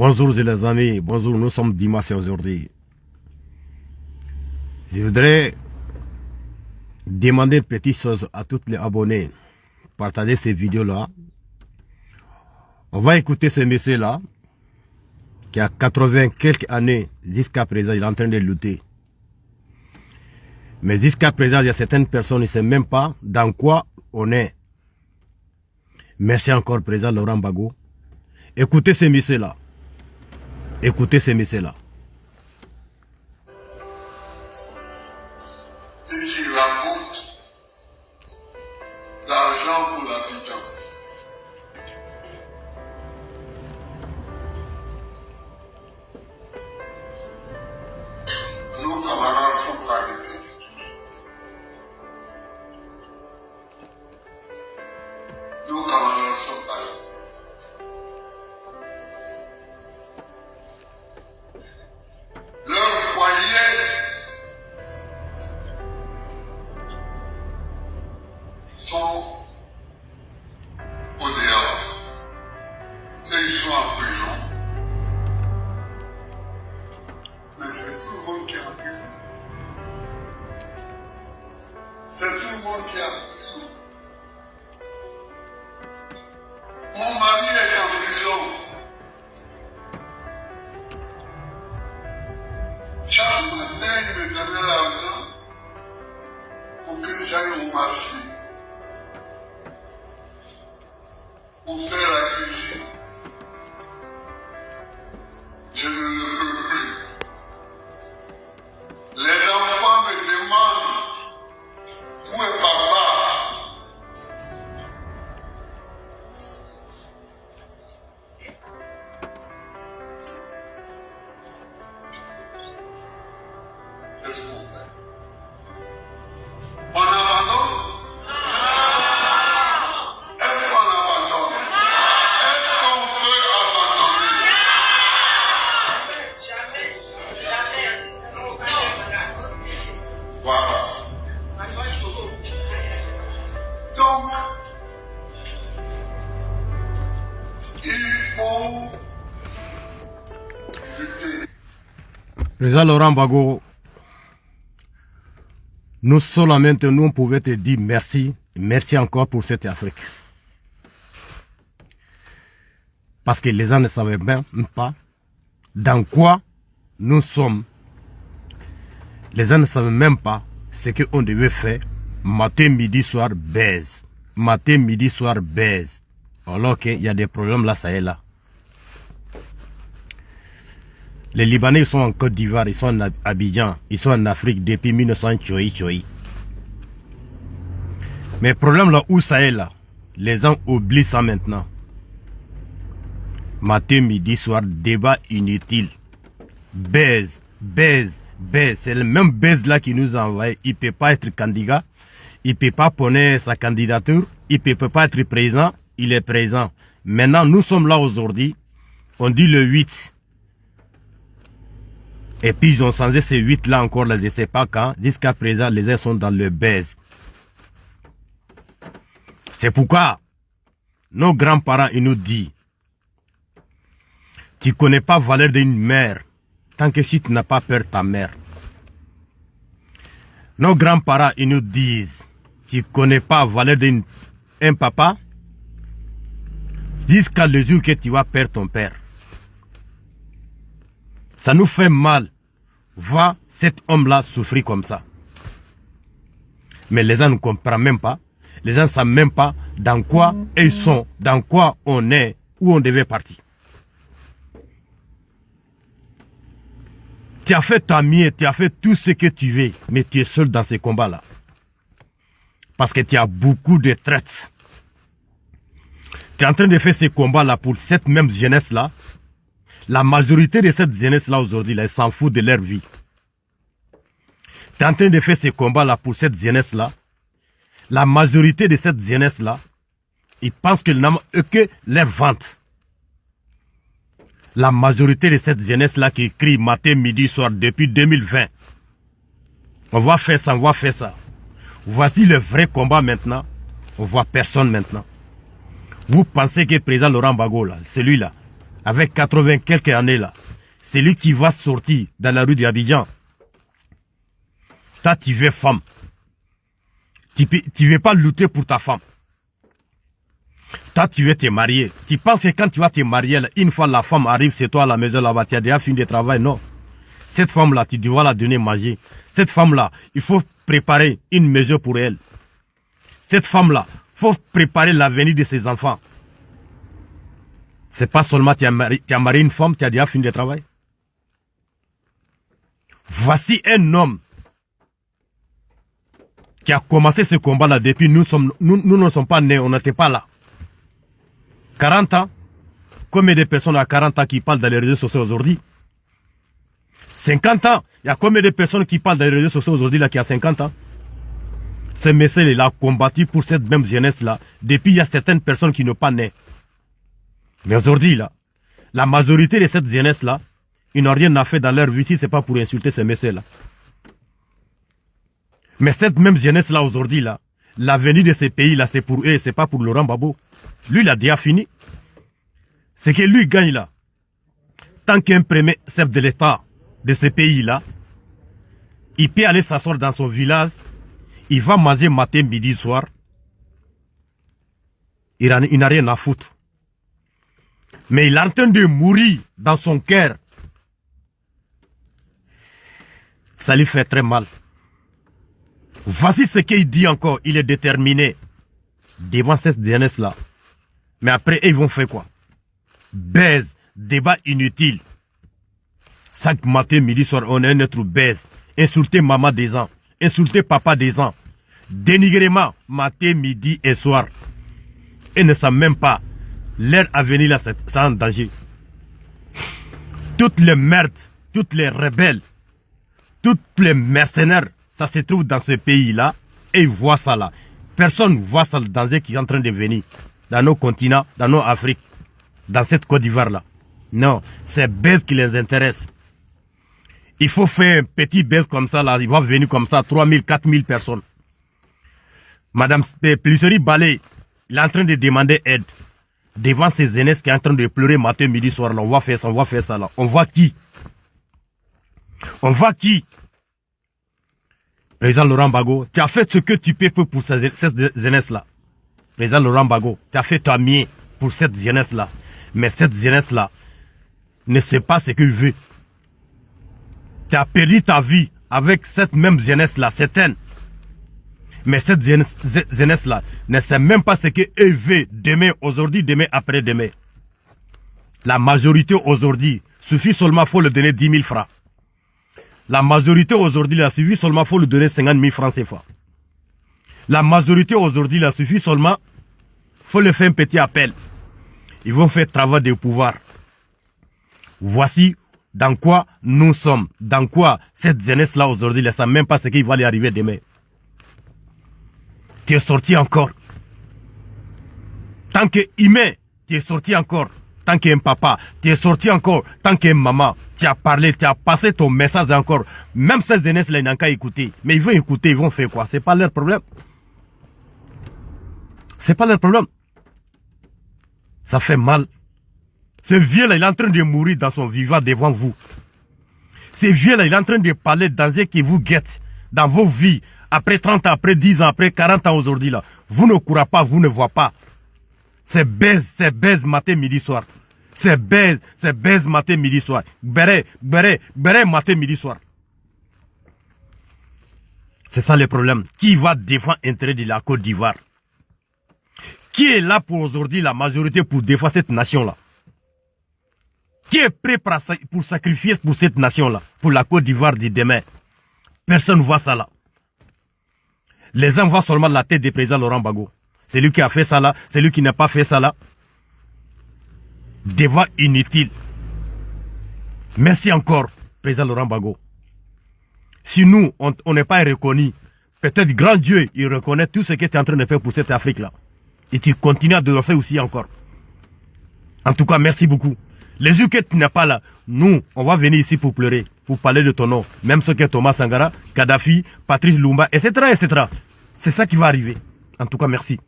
Bonjour les amis, bonjour, nous sommes dimanche aujourd'hui. Je voudrais demander une petite chose à tous les abonnés. Partagez ces vidéos-là. On va écouter ce monsieur-là, qui a 80 quelques années, jusqu'à présent, il est en train de lutter. Mais jusqu'à présent, il y a certaines personnes qui ne savent même pas dans quoi on est. Merci encore, président Laurent Gbagbo. Écoutez ce monsieur-là. Écoutez ce monsieur-là. Et qui rapporte l'argent pour l'habitant. Nos camarades ne sont pas arrivés. Nos camarades ne sont pas arrivés. Leurs foyers sont au dehors. Et ils sont en prison. Mais c'est tout le monde qui est en prison. C'est tout le monde qui est en prison. Mon mari est en prison. Chaque matin, il me donnait l'argent pour que j'aille au marché, pour faire la cuisine. Je ne le peux plus. Les enfants me demandent où est papa. Qu'est-ce qu'on fait? On abandonne? Est-ce qu'on abandonne? Est-ce qu'on peut abandonner? Voilà. Donc, il faut lutter. Président Laurent Gbagbo, nous solamente nous pouvons te dire merci, merci encore pour cette Afrique. Parce que les gens ne savaient même pas dans quoi nous sommes. Les gens ne savaient même pas ce qu'on devait faire. Matin, midi, soir, baise. Matin, midi, soir, baise. Alors qu'il y a des problèmes là, ça est là. Les Libanais ils sont en Côte d'Ivoire, ils sont en Abidjan, ils sont en Afrique depuis 1900 Tchoï. Mais le problème là où ça est là, les gens oublient ça maintenant. Matin, midi, soir, débat inutile. Baise. C'est le même baise là qui nous a envoyé. Il ne peut pas être candidat, il ne peut pas poner sa candidature, il ne peut pas être présent, il est présent. Maintenant, nous sommes là aujourd'hui, on dit le 8. Et puis ils ont changé ces 8 là encore, là, je ne sais pas quand. Jusqu'à présent, les uns sont dans le baise. C'est pourquoi nos grands-parents ils nous disent, tu ne connais pas la valeur d'une mère tant que si tu n'as pas peur de ta mère. Nos grands-parents ils nous disent, tu ne connais pas la valeur d'un papa jusqu'à le jour que tu vas perdre ton père. Ça nous fait mal. Voir cet homme-là souffrir comme ça. Mais les gens ne comprennent même pas. Les gens ne savent même pas dans quoi ils sont, dans quoi on est, où on devait partir. Tu as fait ta mienne, tu as fait tout ce que tu veux, mais tu es seul dans ces combats-là. Parce que tu as beaucoup de traites. Tu es en train de faire ces combats-là pour cette même jeunesse-là. La majorité de cette jeunesse-là aujourd'hui, elle s'en fout de leur vie. Tu es en train de faire ces combats-là pour cette jeunesse-là. La majorité de cette jeunesse-là, ils pensent que leur vente. La majorité de cette jeunesse-là qui crie matin, midi, soir depuis 2020. On va faire ça, on va faire ça. Voici le vrai combat maintenant. On voit personne maintenant. Vous pensez que le président Laurent Gbagbo, là, celui-là, avec 80 quelques années là, c'est lui qui va sortir dans la rue d'Abidjan. Toi, tu veux femme. Tu ne veux pas lutter pour ta femme. Toi, tu veux te marier. Tu penses que quand tu vas te marier, là, une fois la femme arrive chez toi à la maison là-bas, tu as déjà fini de travail? Non. Cette femme-là, tu dois la donner manger. Cette femme-là, il faut préparer une maison pour elle. Cette femme-là, il faut préparer l'avenir de ses enfants. C'est pas seulement tu as marié une femme, tu as déjà fini de travail. Voici un homme qui a commencé ce combat-là depuis nous ne sommes pas nés, on n'était pas là. 40 ans, combien de personnes à 40 ans qui parlent dans les réseaux sociaux aujourd'hui? 50 ans, il y a combien de personnes qui parlent dans les réseaux sociaux aujourd'hui là qui a 50 ans? Ce monsieur il a combattu pour cette même jeunesse-là. Depuis, il y a certaines personnes qui n'ont pas né. Mais aujourd'hui, là, la majorité de cette jeunesse-là, ils n'ont rien à faire dans leur vie si ce n'est pas pour insulter ce monsieur-là. Mais cette même jeunesse-là, aujourd'hui, là, l'avenir de ces pays-là, c'est pour eux, c'est pas pour Laurent Gbagbo. Lui, il a déjà fini. C'est que lui gagne là. Tant qu'un premier chef de l'État de ce pays-là, il peut aller s'asseoir dans son village, il va manger matin, midi, soir. Il n'a rien à foutre. Mais il est en train de mourir dans son cœur. Ça lui fait très mal. Voici ce qu'il dit encore. Il est déterminé devant cette jeunesse-là. Mais après, ils vont faire quoi? Baise, débat inutile. Chaque matin, midi, soir, on est un être baise. Insulter maman des ans. Insulter papa des ans. Dénigrement, matin, midi et soir. Et ne savent même pas. Leur avenir là, c'est en danger. Toutes les merdes, toutes les rebelles, toutes les mercenaires, ça se trouve dans ce pays-là. Et ils voient ça là. Personne ne voit ça le danger qui est en train de venir. Dans nos continents, dans nos Afriques, dans cette Côte d'Ivoire-là. Non, c'est baisse qui les intéresse. Il faut faire un petit baisse comme ça, là. Il va venir comme ça, 3000, 4000 personnes. Madame Plisserie Balé, il est en train de demander aide. Devant ces aînés qui est en train de pleurer matin, midi, soir, là. On va faire ça, on va faire ça, là. On voit qui? On voit qui? Président Laurent Gbagbo, tu as fait ce que tu peux pour cette jeunesse-là. Président Laurent Gbagbo, tu as fait toi mieux pour cette jeunesse-là. Mais cette jeunesse-là ne sait pas ce qu'il veut. Tu as perdu ta vie avec cette même jeunesse-là, certaine. Mais cette jeunesse-là ne sait même pas ce qu'elle veut demain, aujourd'hui, demain, après-demain. La majorité aujourd'hui, suffit seulement, faut le donner 10 000 francs. La majorité aujourd'hui, il suffit seulement, faut le donner 50 000 francs CFA. La majorité aujourd'hui, il suffit seulement, faut le faire un petit appel. Ils vont faire travail de pouvoir. Voici dans quoi nous sommes. Dans quoi cette jeunesse-là aujourd'hui, elle ne sait même pas ce qui va lui arriver demain. Tu es sorti encore. Tant qu'humain, tu es sorti encore. Tant qu'un papa, tu es sorti encore. Tant qu'un maman, tu as parlé, tu as passé ton message encore. Même ces jeunesse-là, ils n'ont qu'à écouter. Mais ils vont écouter, ils vont faire quoi? C'est pas leur problème. C'est pas leur problème. Ça fait mal. Ce vieux-là, il est en train de mourir dans son vivant devant vous. Ce vieux-là, il est en train de parler de danger qui vous guette dans vos vies. Après 30 ans, après 10 ans, après 40 ans aujourd'hui, là. Vous ne courez pas, vous ne voyez pas. C'est baise matin, midi, soir. C'est baise matin, midi, soir. Béré, matin, midi, soir. C'est ça le problème. Qui va défendre l'intérêt de la Côte d'Ivoire? Qui est là pour aujourd'hui, la majorité, pour défendre cette nation-là? Qui est prêt pour sacrifier pour cette nation-là? Pour la Côte d'Ivoire de demain? Personne ne voit ça là. Les gens voient seulement la tête du président Laurent Gbagbo. C'est lui qui a fait ça là, c'est lui qui n'a pas fait ça là. Débat inutile. Merci encore, président Laurent Gbagbo. Si nous, on n'est pas reconnu, peut-être grand Dieu, il reconnaît tout ce que tu es en train de faire pour cette Afrique-là. Et tu continues de le faire aussi encore. En tout cas, merci beaucoup. Les yeux que tu n'es pas là, nous, on va venir ici pour pleurer, pour parler de ton nom. Même ce que Thomas Sankara, Kadhafi, Patrice Lumumba, etc., etc. C'est ça qui va arriver. En tout cas, merci.